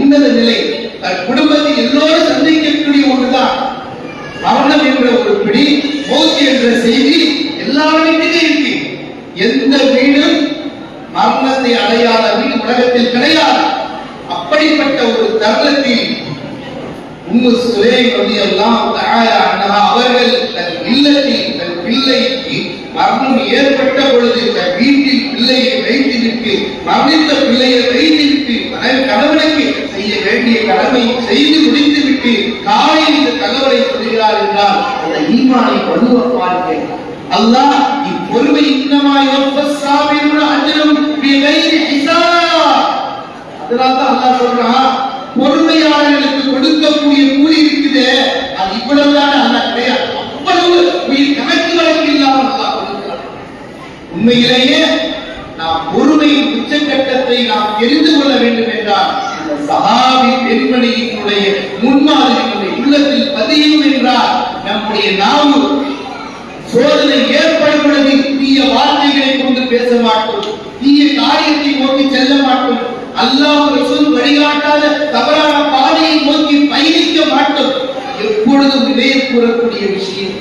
உன்னத நிலை. குடும்பத்தில் எல்லோரும் சந்திக்கக்கூடிய ஒன்றுதான் மரணம் என்ற ஒரு பிடி, மௌத் என்ற செய்தி எல்லா வீட்டிலும் இருக்கு. எந்த வீடும் மரணத்தை அடையாத வீடு உலகத்தில் கிடையாது. அப்படிப்பட்ட ஒரு தருணத்தில் உம்மு சுலைம் ரலியல்லாஹு தஆலா அன்ஹா அவர்கள் தன் இல்லத்தில் தன் பிள்ளைக்கு மரணம் ஏற்பட்ட பொழுது தன் வீட்டில் பிள்ளையை வைத்துவிட்டு, மரணித்த பிள்ளையை வைத்துவிட்டு கணவனுக்கு செய்ய வேண்டிய கடமை செய்து முடித்துவிட்டு காலையில் இந்த தகவலை சொல்கிறார் என்றால் அந்த ஈமானை வலுவ பாருங்கள். அல்லாஹ் இப்பொறுமை இன்னமாய் வஃபஸ்ஸாபிருன அஜ்ரும் பிகைரி ஹிசாப். அதனால்தான் அல்லாஹ் சொல்றான், பொறுமையாளர்களுக்கு கொடுக்கக்கூடிய கூலி இருக்குது, அது இவ்வளவுதான் அல்லாஹ் கிடையாது, அவ்வளவு உயிர் கணக்கு வழக்கு இல்லாமல் அல்லாஹ் கொடுக்கிறான். உண்மையிலேயே நாம் பொறுமையின் உச்சக்கட்டத்தை நாம் தெரிந்து கொள்ள வேண்டும் என்றால் இந்த சஹாபி பெண்மணியினுடைய முன்மாதிரி நம்முடைய உள்ளத்தில் பதியும் என்றால் நம்முடைய நாவு சோதனை ஏற்படும் பொழுது தீய வார்த்தைகளை கொண்டு பேச மாட்டோம், தீய காரியத்தை நோக்கி செல்ல மாட்டோம், அல்லாஹ் ரசூல் வழிகாட்டாத தவறான பாதையை நோக்கி பயணிக்க மாட்டோம். எப்பொழுதும் நினைவு கூறக்கூடிய விஷயம்